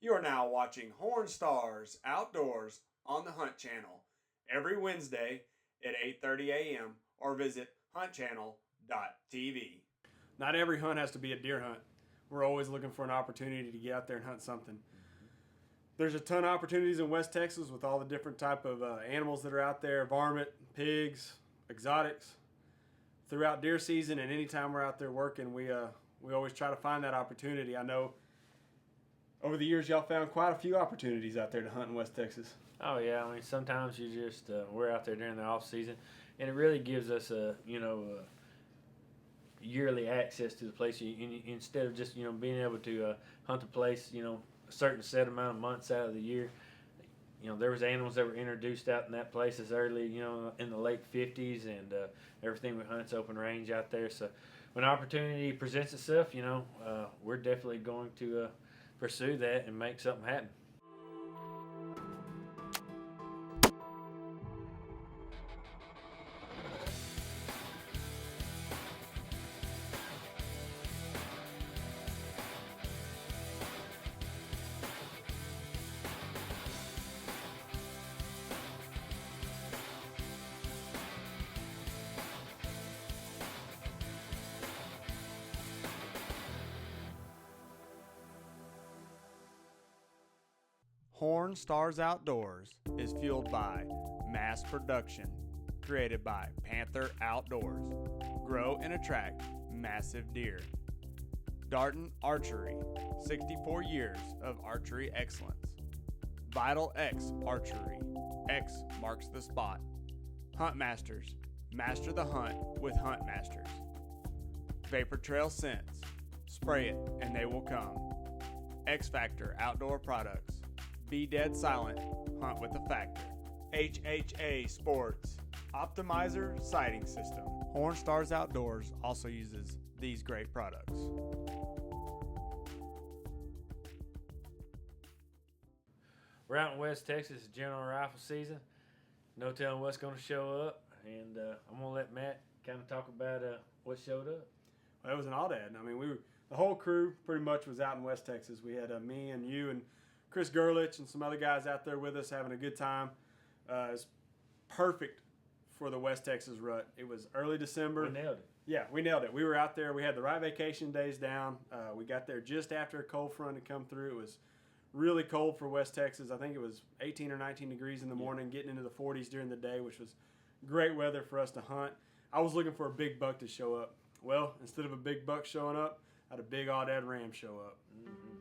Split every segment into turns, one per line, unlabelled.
You are now watching Horn Stars Outdoors on the Hunt Channel every Wednesday at 8:30 a.m. or visit huntchannel.tv. Not every hunt has to be a deer hunt. We're always looking for an opportunity to get out there and hunt something. There's a ton of opportunities in West Texas with all the different type of animals that are out there, varmint, pigs, exotics. Throughout deer season and anytime we're out there working, we always try to find that opportunity. I know over the years y'all found quite a few opportunities out there to hunt in West Texas.
Oh yeah, I mean sometimes you just we're out there during the off season, and it really gives us a yearly access to the place. Instead of just being able to hunt the place a certain set amount of months out of the year. There was animals that were introduced out in that place as early in the late 50s, and everything we hunt's open range out there. So when opportunity presents itself, we're definitely going to pursue that and make something happen.
Horn Stars Outdoors is fueled by mass production, created by Panther Outdoors. Grow and attract massive deer. Darton Archery, 64 years of archery excellence. Vital X Archery, X marks the spot. Hunt Masters, master the hunt with Hunt Masters. Vapor Trail Scents, spray it and they will come. X Factor Outdoor Products, be dead silent, hunt with a factor. HHA Sports, Optimizer Sighting System. Horn Stars Outdoors also uses these great products.
We're out in West Texas, general rifle season. No telling what's going to show up, and I'm going to let Matt kind of talk about what showed up.
Well, it was an aoudad. I mean, the whole crew pretty much was out in West Texas. We had me and you and Chris Gerlich and some other guys out there with us having a good time. It's perfect for the West Texas rut. It was early December.
We nailed it.
Yeah, we nailed it. We were out there. We had the right vacation days down. We got there just after a cold front had come through. It was really cold for West Texas. I think it was 18 or 19 degrees in the morning, getting into the 40s during the day, which was great weather for us to hunt. I was looking for a big buck to show up. Well, instead of a big buck showing up, I had a big aoudad ram show up.
Mm-hmm.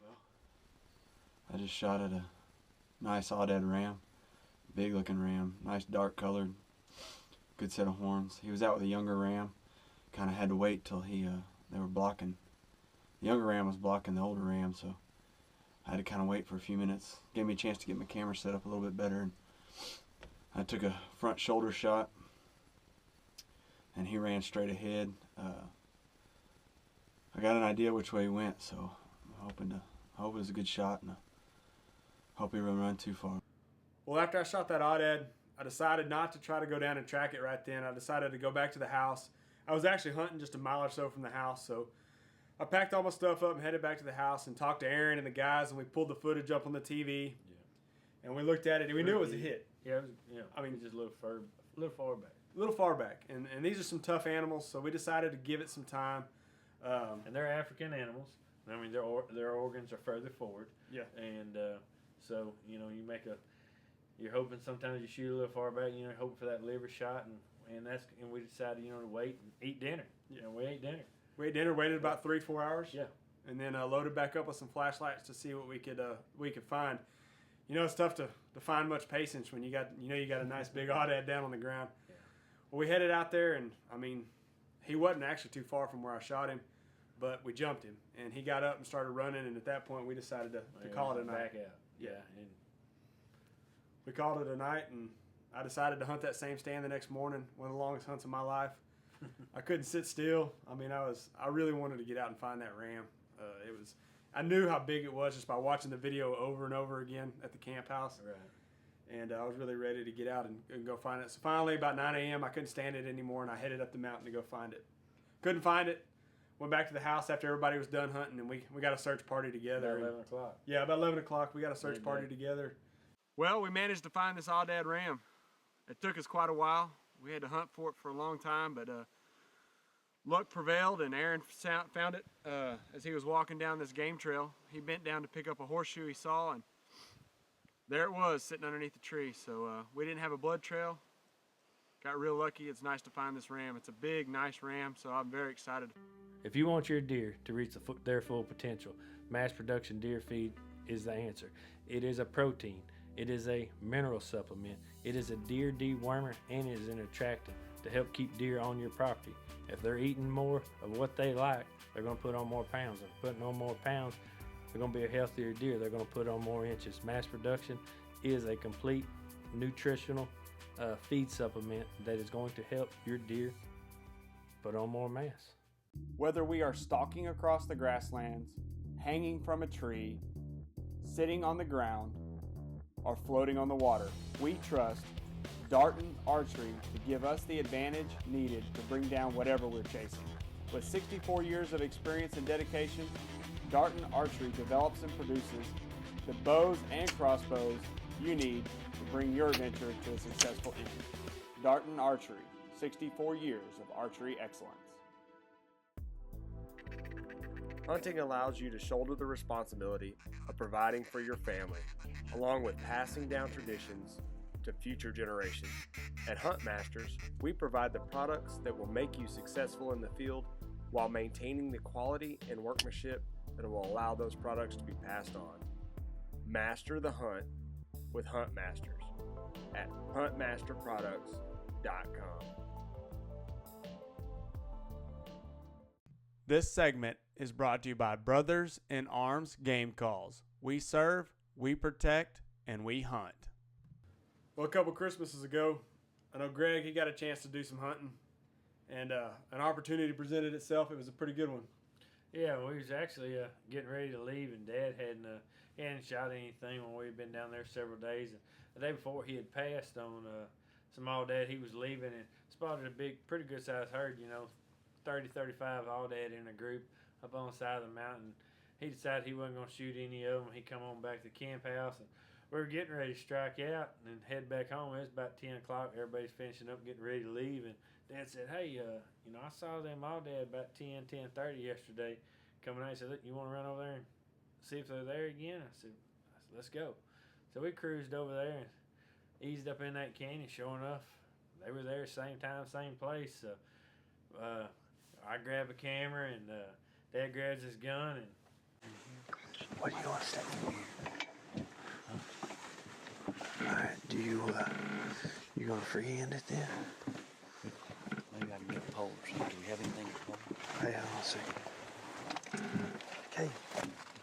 Well, I just shot at a nice aoudad ram, big looking ram, nice dark colored, good set of horns. He was out with a younger ram, kind of had to wait till they were blocking. The younger ram was blocking the older ram, so I had to kind of wait for a few minutes. Gave me a chance to get my camera set up a little bit better. And I took a front shoulder shot, and he ran straight ahead. I got an idea which way he went, so I hope it was a good shot, and I hope he didn't run too far.
Well, after I shot that aoudad, I decided not to try to go down and track it right then. I decided to go back to the house. I was actually hunting just a mile or so from the house, so I packed all my stuff up and headed back to the house and talked to Aaron and the guys, and we pulled the footage up on the TV.
Yeah.
And we looked at it, and we knew it was a hit.
Yeah, it was, I mean, just a little far back.
A little far back, and these are some tough animals, so we decided to give it some time.
And they're African animals. I mean, their organs are further forward.
Yeah.
And so you're hoping sometimes you shoot a little far back. Hoping for that liver shot, and we decided to wait and eat dinner.
Yeah.
We ate dinner.
We ate dinner, waited about 3-4 hours.
Yeah.
And then loaded back up with some flashlights to see what we could find. It's tough to find much patience when you got a nice big aoudad down on the ground.
Yeah.
Well, we headed out there, and I mean, he wasn't actually too far from where I shot him, but we jumped him, and he got up and started running. And at that point, we decided to call it a night.
Back out. Yeah. And
we called it a night, and I decided to hunt that same stand the next morning. One of the longest hunts of my life. I couldn't sit still. I mean, I really wanted to get out and find that ram. I knew how big it was just by watching the video over and over again at the camp house.
Right.
And I was really ready to get out and go find it. So finally, about 9 a.m., I couldn't stand it anymore, and I headed up the mountain to go find it. Couldn't find it. Went back to the house after everybody was done hunting, and we got a search party together.
About 11 o'clock.
Yeah, about 11 o'clock, we got a search party together. Well, we managed to find this aoudad ram. It took us quite a while. We had to hunt for it for a long time, but luck prevailed, and Aaron found it as he was walking down this game trail. He bent down to pick up a horseshoe he saw, and there it was sitting underneath the tree. So we didn't have a blood trail. Got real lucky. It's nice to find this ram. It's a big, nice ram, so I'm very excited.
If you want your deer to reach their full potential, mass production deer feed is the answer. It is a protein. It is a mineral supplement. It is a deer dewormer, and it is an attractant to help keep deer on your property. If they're eating more of what they like, they're going to put on more pounds. If they're putting on more pounds, they're going to be a healthier deer. They're going to put on more inches. Mass production is a complete nutritional feed supplement that is going to help your deer put on more mass.
Whether we are stalking across the grasslands, hanging from a tree, sitting on the ground, or floating on the water, we trust Darton Archery to give us the advantage needed to bring down whatever we're chasing. With 64 years of experience and dedication, Darton Archery develops and produces the bows and crossbows you need to bring your venture to a successful end. Darton Archery, 64 years of archery excellence.
Hunting allows you to shoulder the responsibility of providing for your family, along with passing down traditions to future generations. At Huntmasters, we provide the products that will make you successful in the field while maintaining the quality and workmanship that will allow those products to be passed on. Master the hunt with Huntmasters at huntmasterproducts.com.
This segment is brought to you by Brothers in Arms Game Calls. We serve, we protect, and we hunt.
Well, a couple Christmases ago, I know Greg, he got a chance to do some hunting, and an opportunity presented itself. It was a pretty good one.
Yeah, we was actually getting ready to leave, and Dad hadn't shot anything when we'd been down there several days. And the day before, he had passed on some aoudad. He was leaving and spotted a big, pretty good sized herd, 30, 35 aoudad in a group up on the side of the mountain. He decided he wasn't going to shoot any of them. He come on back to the camp house, and we were getting ready to strike out and head back home. It was about 10 o'clock. Everybody's finishing up, getting ready to leave. And Dad said, hey, I saw them aoudad about 10:30 yesterday coming out. He said, look, you want to run over there and see if they're there again? I said, let's go. So we cruised over there and eased up in that canyon. Sure enough, they were there same time, same place. So I grabbed a camera, and Dad grabs his gun. And
what are you gonna say? Alright, you gonna freehand it then?
Maybe I can get a pole or something. Do we have anything to pull?
Hey, hold on a second.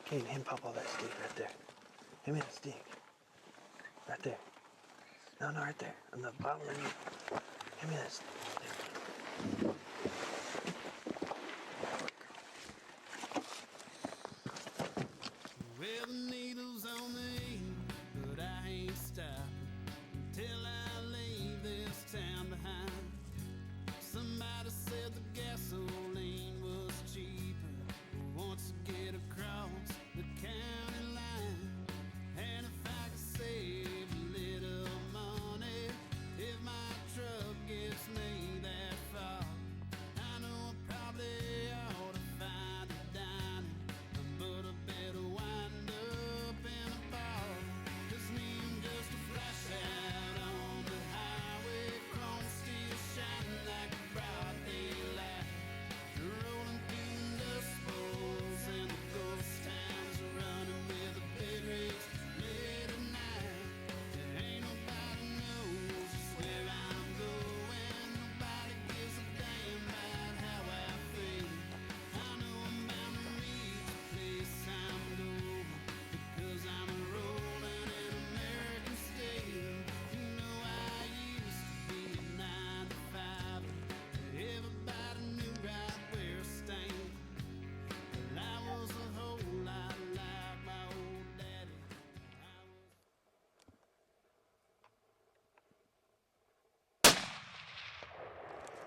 Kate, hand pop all that stick right there. Hand me that stick. Right there. No, right there. On the bottom of you. Hand me that stick.
Well, the needle's on me, but I ain't stopping until I leave this town behind. Somebody said the gasoline was cheaper once you get across the county line. And if I could save a little money,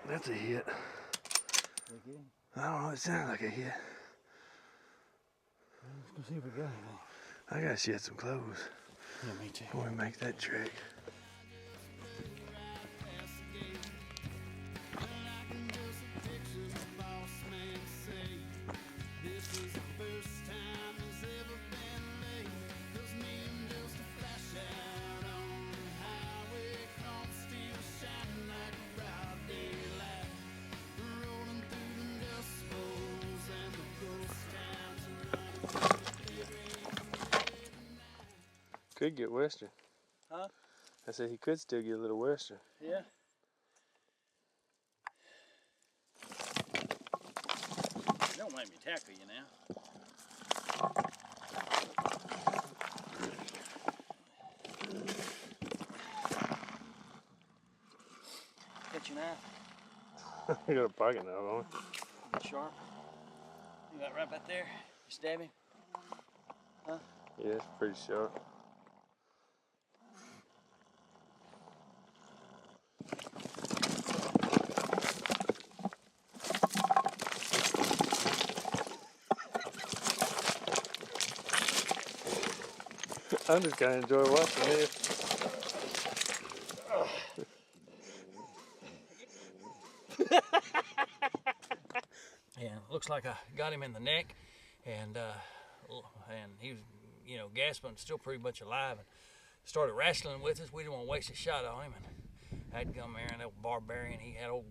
That's a hit. I don't know, it sounds like a hit.
Let's go see if we got anything.
I gotta shed some clothes
Yeah, me too.
before we make that trek.
Could get Western.
Huh?
I said he could still get a little Western.
Yeah. Don't make me tackle you now. Got your knife?
I got a pocket knife on.
Get sharp. You got it right back there. You stab him.
Yeah, it's pretty sharp. I'm just gonna enjoy watching this.
Yeah, looks like I got him in the neck, and he was, you know, gasping, still pretty much alive, and started wrestling with us. We didn't want to waste a shot on him, and I'd come there, and that barbarian, he had old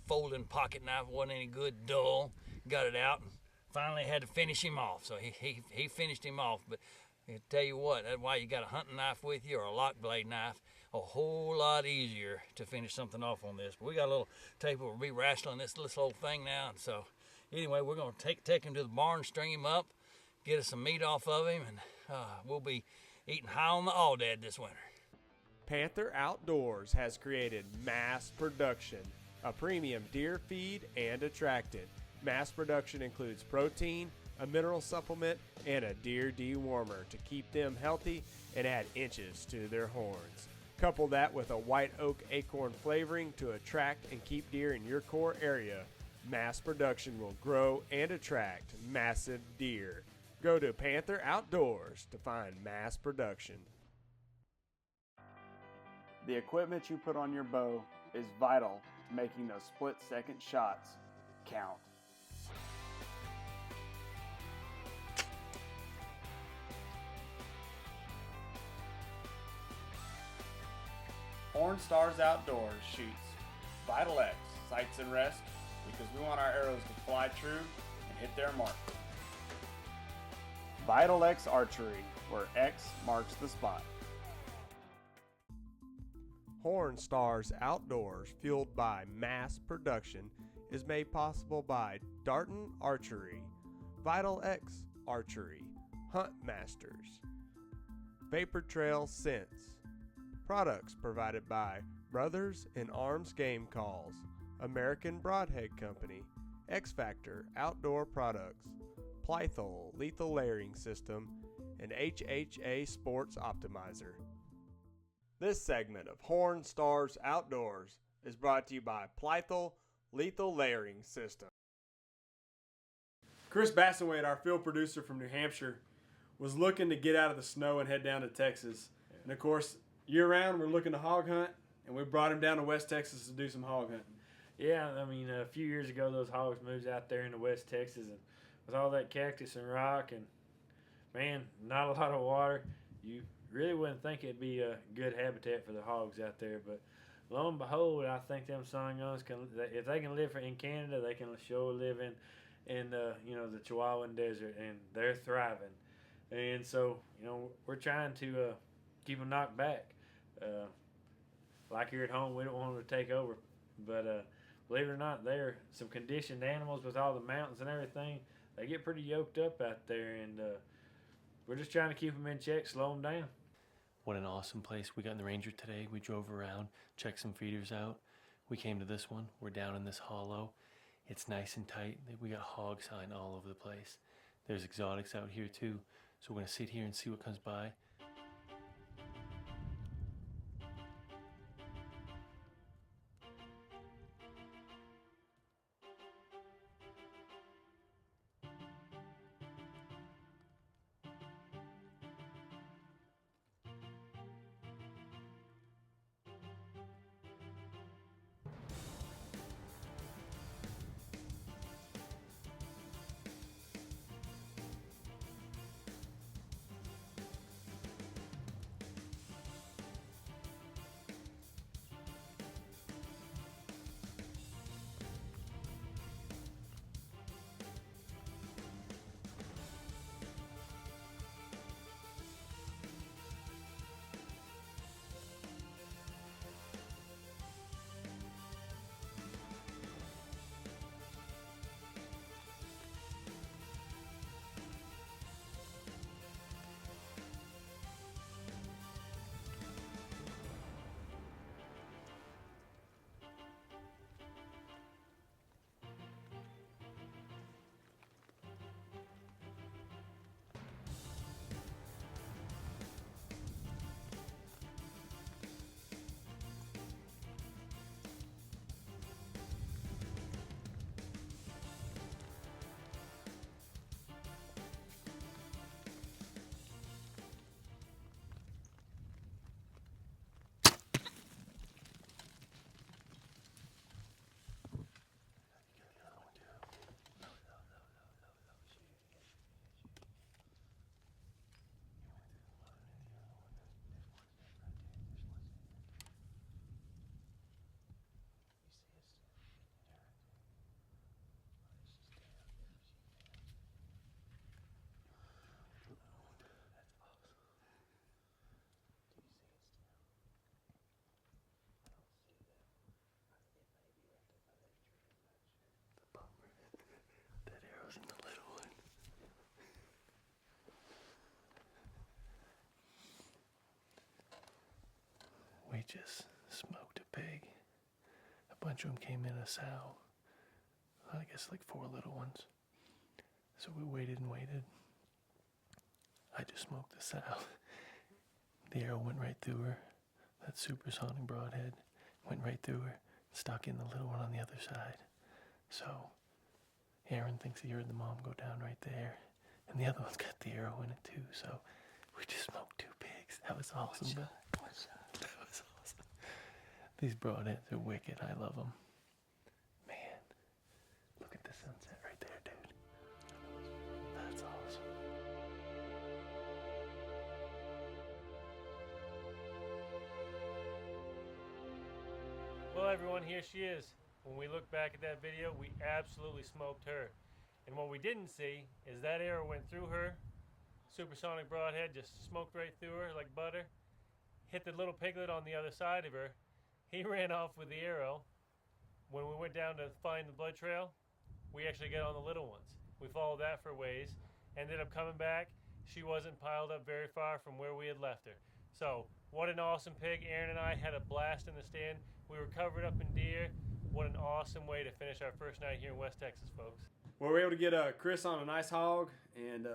folding pocket knife, wasn't any good, dull. Got it out, and finally had to finish him off. So he finished him off. But I tell you what, that's why you got a hunting knife with you or a lock blade knife. A whole lot easier to finish something off on this. But we got a little tape. We'll be wrestling this whole thing now. And so anyway, we're gonna take him to the barn, string him up, get us some meat off of him, and we'll be eating high on the Aoudad this winter.
Panther Outdoors has created Mass Production, a premium deer feed and attractant. Mass Production includes protein, a mineral supplement, and a deer dewormer to keep them healthy and add inches to their horns. Couple that with a white oak acorn flavoring to attract and keep deer in your core area. Mass Production will grow and attract massive deer. Go to Panther Outdoors to find Mass Production. The equipment you put on your bow is vital to making those split-second shots count. Horn Stars Outdoors shoots Vital X sights and rest because we want our arrows to fly true and hit their mark. Vital X Archery, where X marks the spot. Horn Stars Outdoors, fueled by Mass Production, is made possible by Darton Archery, Vital X Archery, Hunt Masters, Vapor Trail Scents. Products provided by Brothers in Arms Game Calls, American Broadhead Company, X Factor Outdoor Products, Plythol Lethal Layering System, and HHA Sports Optimizer. This segment of Horn Stars Outdoors is brought to you by Plythol Lethal Layering System. Chris Bassingwaite, our field producer from New Hampshire, was looking to get out of the snow and head down to Texas. And of course, year-round, we're looking to hog hunt, and we brought him down to West Texas to do some hog hunting.
Yeah, I mean, a few years ago, those hogs moved out there into West Texas, and with all that cactus and rock, and man, not a lot of water, you really wouldn't think it'd be a good habitat for the hogs out there. But lo and behold, I think them son guns can, if they can live in Canada, they can sure live in the the Chihuahuan Desert, and they're thriving. And so we're trying to keep them knocked back. Like here at home, we don't want them to take over, but believe it or not, they're some conditioned animals with all the mountains and everything. They get pretty yoked up out there, and we're just trying to keep them in check, slow them down.
What an awesome place. We got in the Ranger today. We drove around, checked some feeders out. We came to this one. We're down in this hollow. It's nice and tight. We got hog sign all over the place. There's exotics out here too. So we're going to sit here and see what comes by. we just smoked a pig. A bunch of them came in a sow. I guess like 4 little ones. So we waited and waited. I just smoked the sow. The arrow went right through her. That supersonic broadhead went right through her, stuck in the little one on the other side. So Aaron thinks he heard the mom go down right there, and the other one's got the arrow in it too. So we just smoked 2 pigs. That was awesome. That was awesome. These broadheads are wicked. I love them. Man, look at the sunset right there, dude. That's awesome.
Well, everyone, here she is. When we look back at that video, we absolutely smoked her. And what we didn't see is that arrow went through her, supersonic broadhead just smoked right through her like butter, hit the little piglet on the other side of her. He ran off with the arrow. When we went down to find the blood trail, we actually got on the little ones. We followed that for ways, ended up coming back. She wasn't piled up very far from where we had left her. So, what an awesome pig. Aaron and I had a blast in the stand. We were covered up in deer. What an awesome way to finish our first night here in West Texas, folks.
Well, we were able to get Chris on a nice hog, and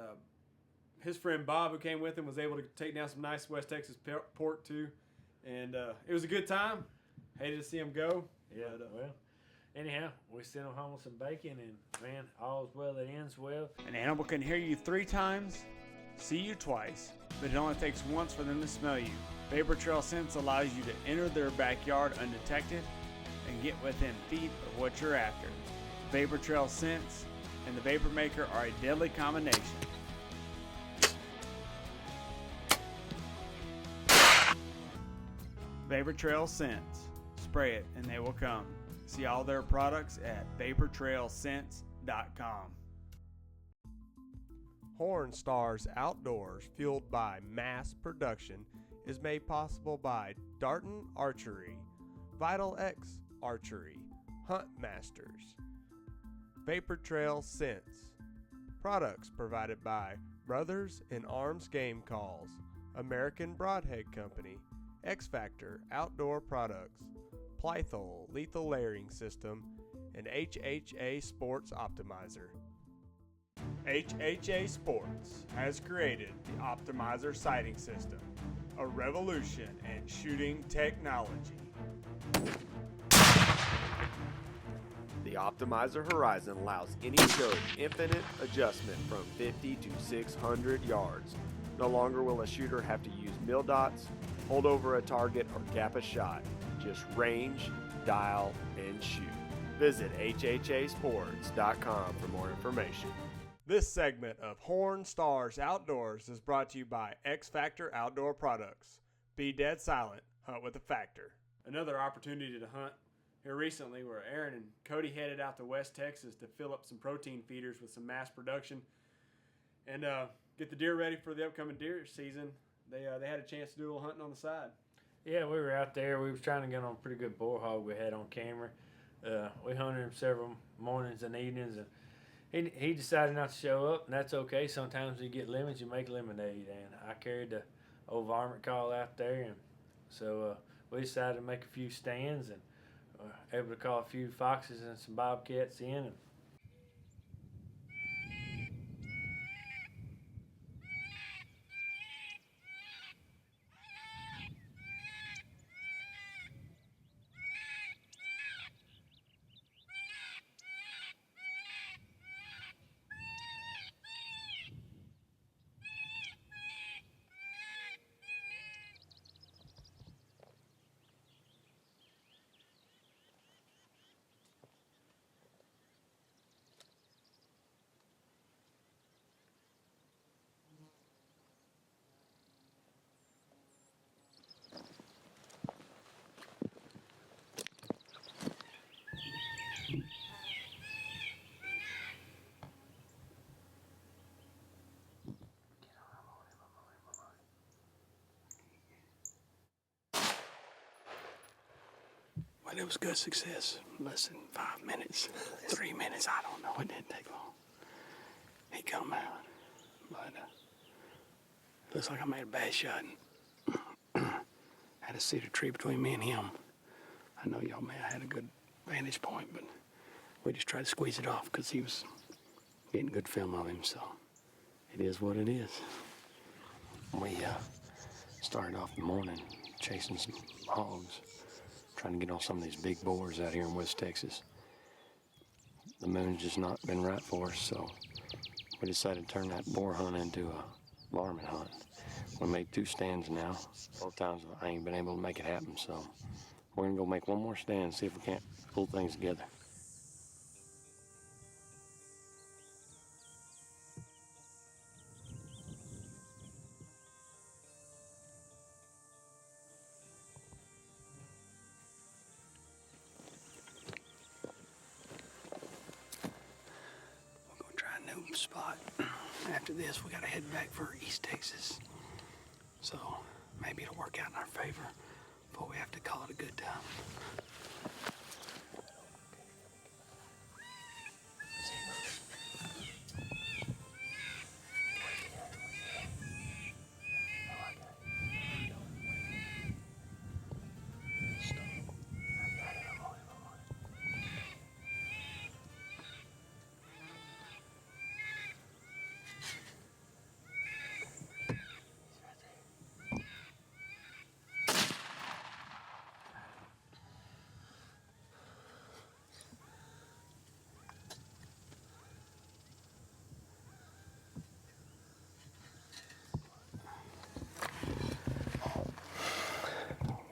his friend Bob, who came with him, was able to take down some nice West Texas pork too. And it was a good time. Hated to see him go.
Yeah,
but,
well, anyhow, we sent him home with some bacon, and man, all's well that ends well.
An animal can hear you 3 times, see you twice, but it only takes once for them to smell you. Vapor Trail Scents allows you to enter their backyard undetected and get within feet of what you're after. Vapor Trail Scents and the Vapor Maker are a deadly combination. Vapor Trail Scents. Spray it and they will come. See all their products at vaportrailscents.com.
Horn Stars Outdoors, fueled by mass production, is made possible by Darton Archery, Vital X Archery, Hunt Masters, Vapor Trail Scents. Products provided by Brothers in Arms Game Calls, American Broadhead Company, X Factor Outdoor Products, Plythol Lethal Layering System, and HHA Sports Optimizer. HHA Sports has created the Optimizer sighting system, a revolution in shooting technology.
The Optimizer Horizon allows any scope infinite adjustment from 50 to 600 yards. No longer will a shooter have to use mil dots, hold over a target, or gap a shot. Just range, dial, and shoot. Visit hhasports.com for more information.
This segment of Horn Stars Outdoors is brought to you by X Factor Outdoor Products. Be dead silent, hunt with a factor.
another opportunity to hunt here recently where Aaron and Cody headed out to West Texas to fill up some protein feeders with some mass production and get the deer ready for the upcoming deer season. They had a chance to do a little hunting on the side.
Yeah, we were out there. We was trying to get on a pretty good boar hog we had on camera. We hunted him several mornings and evenings, and he decided not to show up, and that's okay. Sometimes you get lemons, you make lemonade, and I carried the old varmint call out there, and so we decided to make a few stands and able to call a few foxes and some bobcats in. And
Well, it was good success. Less than 5 minutes, 3 minutes, I don't know. It didn't take long. He come out, but looks like I made a bad shot.
had a cedar tree between me and him. I know y'all may have had a good vantage point, but we just tried to squeeze it off because he was getting good film of him, so it is what it is. We started off the morning chasing some hogs, trying to get on some of these big boars out here in West Texas. The moon's just not been right for us, so we decided to turn that boar hunt into a varmint hunt. We made 2 stands now. Both times I ain't been able to make it happen, so we're gonna go make one more stand and see if we can't pull things together. We're gonna try a new spot. After this, we gotta head back for East Texas. So maybe it'll work out in our favor before we have to call it a good time.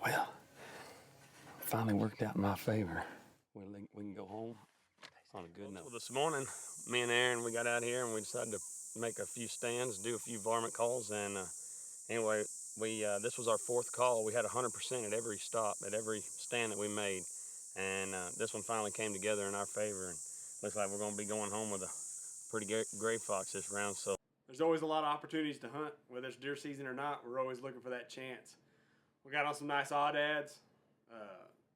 Well, finally worked out in my favor. We can go home on a good note.
Well, this morning, me and Aaron, we got out here and we decided to make a few stands, do a few varmint calls, and anyway, this was our 4th call. We had 100% at every stop, at every stand that we made, and this one finally came together in our favor, and looks like we're going to be going home with a pretty gray fox this round. So
There's always a lot of opportunities to hunt, whether it's deer season or not. We're always looking for that chance. We got on some nice audads,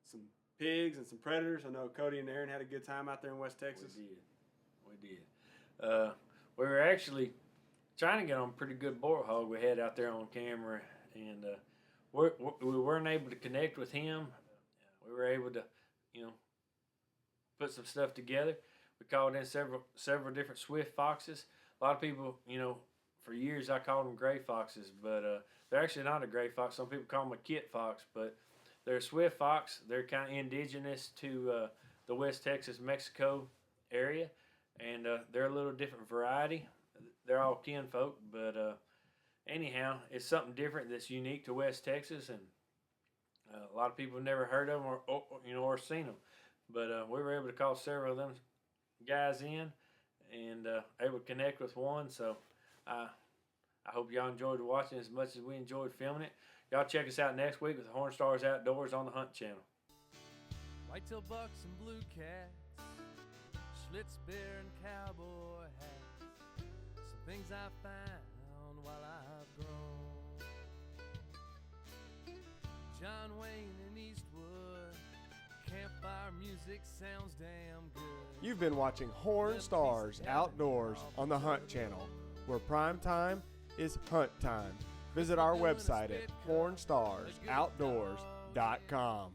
some pigs and some predators. I know Cody and Aaron had a good time out there in West Texas.
We did. We were actually trying to get on a pretty good boar hog we had out there on camera, and we weren't able to connect with him. We were able to, put some stuff together. We called in several different swift foxes. A lot of people, for years I called them gray foxes, but they're actually not a gray fox. Some people call them a kit fox, but they're a swift fox. They're kind of indigenous to the West Texas, Mexico area, and they're a little different variety. They're all kinfolk, but anyhow, it's something different that's unique to West Texas, and a lot of people have never heard of them or seen them. But we were able to call several of them guys in and able to connect with one. So I hope y'all enjoyed watching as much as we enjoyed filming it. Y'all check us out next week with Horn Stars Outdoors on the Hunt Channel.
Whitetail bucks and blue cats, Schlitz bear and cowboy hats, some things I found while I've grown. John Wayne and Eastwood, campfire music sounds damn good.
You've been watching Horn Stars Outdoors on the Hunt Channel, where prime time is hunt time. Visit our website at hornstars.outdoors.com.